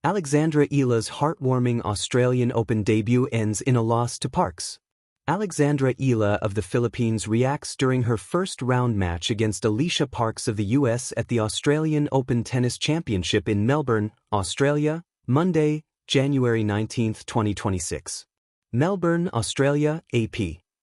Alexandra Eala's heartwarming Australian Open debut ends in a loss to Parks. Alexandra Eala of the Philippines reacts during her first-round match against Alicia Parks of the US at the Australian Open Tennis Championship in Melbourne, Australia, Monday, January 19, 2026. Melbourne, Australia, AP.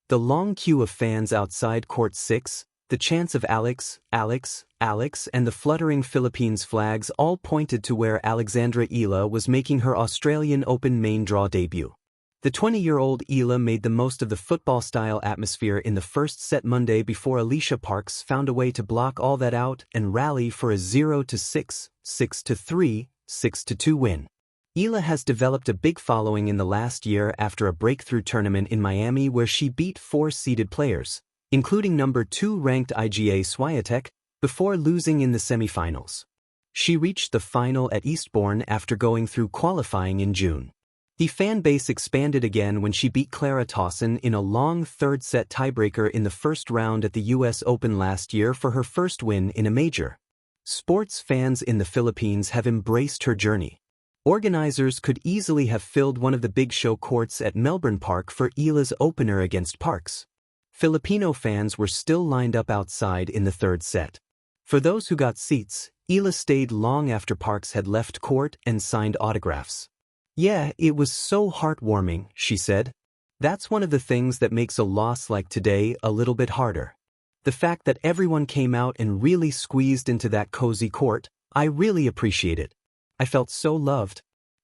The long queue of fans outside Court 6, the chants of Alex, Alex, Alex and the fluttering Philippines flags all pointed to where Alexandra Eala was making her Australian Open main draw debut. The 20-year-old Eala made the most of the football-style atmosphere in the first set Monday before Alicia Parks found a way to block all that out and rally for a 0-6, 6-3, 6-2 win. Eala has developed a big following in the last year after a breakthrough tournament in Miami where she beat 4-seeded players, including number 2 ranked Iga Swiatek, before losing in the semifinals. She reached the final at Eastbourne after going through qualifying in June. The fan base expanded again when she beat Clara Towson in a long third-set tiebreaker in the first round at the US Open last year for her first win in a major. Sports fans in the Philippines have embraced her journey. Organizers could easily have filled one of the big show courts at Melbourne Park for Eala's opener against Parks. Filipino fans were still lined up outside in the third set. For those who got seats, Eala stayed long after Parks had left court and signed autographs. "Yeah, it was so heartwarming," she said. "That's one of the things that makes a loss like today a little bit harder. The fact that everyone came out and really squeezed into that cozy court, I really appreciate it. I felt so loved.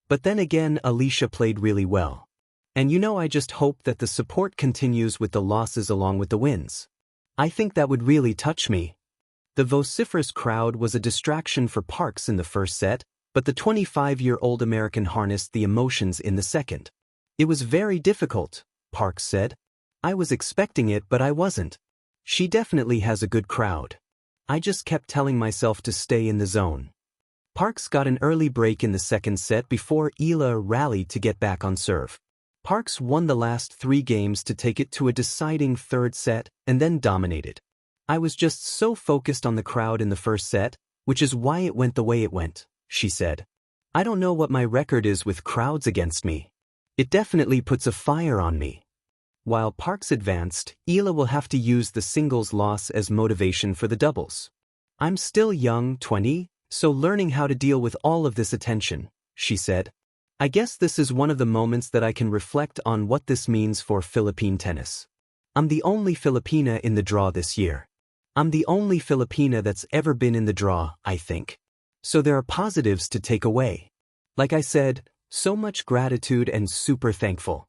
But then again, Alicia played really well. And I just hope that the support continues with the losses along with the wins. I think that would really touch me." The vociferous crowd was a distraction for Parks in the first set, but the 25-year-old American harnessed the emotions in the second. "It was very difficult," Parks said. "I was expecting it, but I wasn't. She definitely has a good crowd. I just kept telling myself to stay in the zone." Parks got an early break in the second set before Eala rallied to get back on serve. Parks won the last 3 games to take it to a deciding third set and then dominated. "I was just so focused on the crowd in the first set, which is why it went the way it went," she said. "I don't know what my record is with crowds against me. It definitely puts a fire on me." While Parks advanced, Eala will have to use the singles loss as motivation for the doubles. "I'm still young, 20, so learning how to deal with all of this attention," she said. "I guess this is one of the moments that I can reflect on what this means for Philippine tennis. I'm the only Filipina in the draw this year. I'm the only Filipina that's ever been in the draw, I think. So there are positives to take away. Like I said, so much gratitude and super thankful."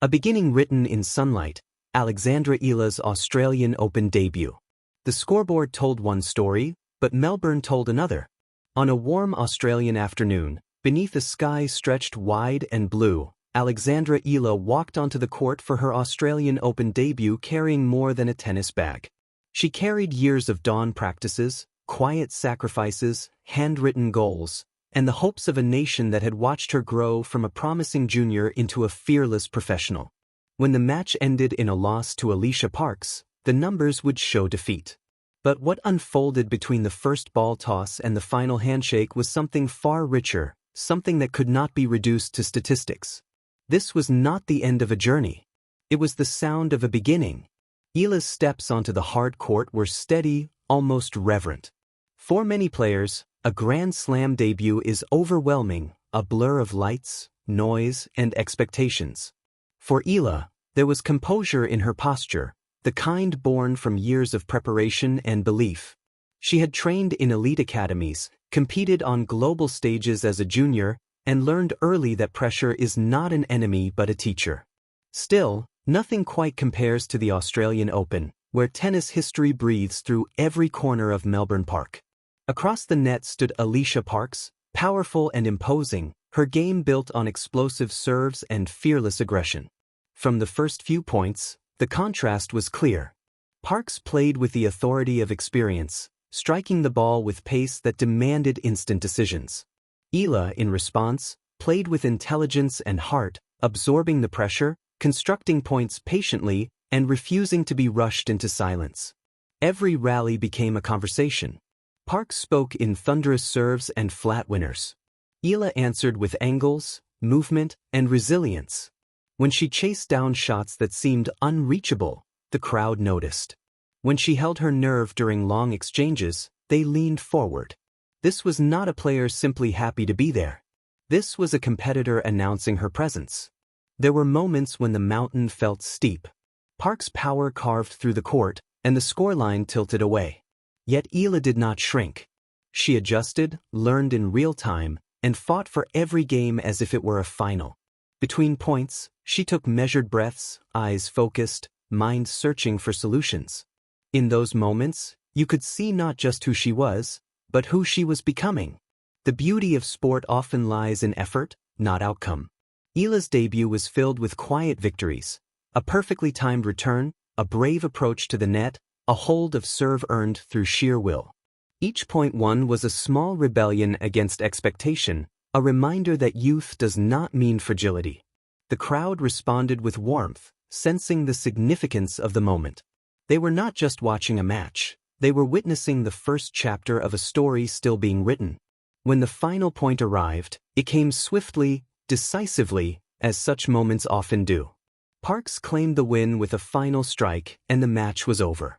A beginning written in sunlight, Alexandra Eala's Australian Open debut. The scoreboard told one story, but Melbourne told another. On a warm Australian afternoon, beneath a sky stretched wide and blue, Alexandra Eala walked onto the court for her Australian Open debut carrying more than a tennis bag. She carried years of dawn practices, quiet sacrifices, handwritten goals, and the hopes of a nation that had watched her grow from a promising junior into a fearless professional. When the match ended in a loss to Alicia Parks, the numbers would show defeat. But what unfolded between the first ball toss and the final handshake was something far richer, something that could not be reduced to statistics. This was not the end of a journey. It was the sound of a beginning. Eala's steps onto the hard court were steady, almost reverent. For many players, a Grand Slam debut is overwhelming, a blur of lights, noise, and expectations. For Eala, there was composure in her posture, the kind born from years of preparation and belief. She had trained in elite academies, competed on global stages as a junior, and learned early that pressure is not an enemy but a teacher. Still, nothing quite compares to the Australian Open, where tennis history breathes through every corner of Melbourne Park. Across the net stood Alicia Parks, powerful and imposing, her game built on explosive serves and fearless aggression. From the first few points, the contrast was clear. Parks played with the authority of experience, striking the ball with pace that demanded instant decisions. Eala, in response, played with intelligence and heart, absorbing the pressure, constructing points patiently, and refusing to be rushed into silence. Every rally became a conversation. Parks spoke in thunderous serves and flat winners. Eala answered with angles, movement, and resilience. When she chased down shots that seemed unreachable, the crowd noticed. When she held her nerve during long exchanges, they leaned forward. This was not a player simply happy to be there. This was a competitor announcing her presence. There were moments when the mountain felt steep. Park's power carved through the court, and the scoreline tilted away. Yet Eala did not shrink. She adjusted, learned in real time, and fought for every game as if it were a final. Between points, she took measured breaths, eyes focused, mind searching for solutions. In those moments, you could see not just who she was, but who she was becoming. The beauty of sport often lies in effort, not outcome. Eala's debut was filled with quiet victories. A perfectly timed return, a brave approach to the net, a hold of serve earned through sheer will. Each point won was a small rebellion against expectation, a reminder that youth does not mean fragility. The crowd responded with warmth, sensing the significance of the moment. They were not just watching a match, they were witnessing the first chapter of a story still being written. When the final point arrived, it came swiftly, decisively, as such moments often do. Parks claimed the win with a final strike, and the match was over.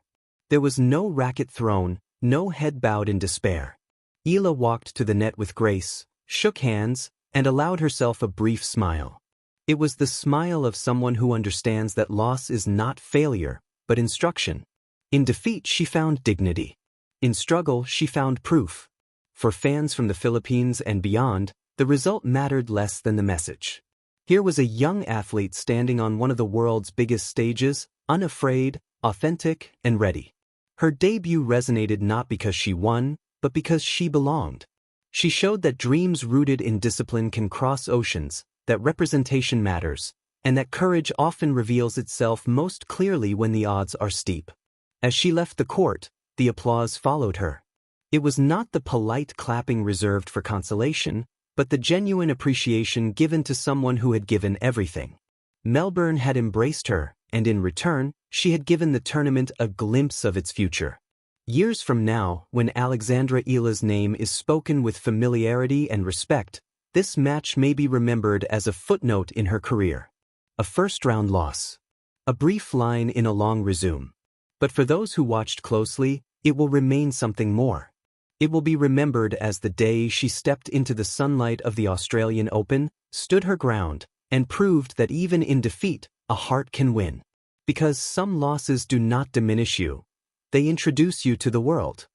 There was no racket thrown, no head bowed in despair. Eala walked to the net with grace, shook hands, and allowed herself a brief smile. It was the smile of someone who understands that loss is not failure, but instruction. In defeat, she found dignity. In struggle, she found proof. For fans from the Philippines and beyond, the result mattered less than the message. Here was a young athlete standing on one of the world's biggest stages, unafraid, authentic, and ready. Her debut resonated not because she won, but because she belonged. She showed that dreams rooted in discipline can cross oceans, that representation matters, and that courage often reveals itself most clearly when the odds are steep. As she left the court, the applause followed her. It was not the polite clapping reserved for consolation, but the genuine appreciation given to someone who had given everything. Melbourne had embraced her, and in return, she had given the tournament a glimpse of its future. Years from now, when Alexandra Eala's name is spoken with familiarity and respect, this match may be remembered as a footnote in her career. A first-round loss. A brief line in a long resume. But for those who watched closely, it will remain something more. It will be remembered as the day she stepped into the sunlight of the Australian Open, stood her ground, and proved that even in defeat, a heart can win. Because some losses do not diminish you. They introduce you to the world.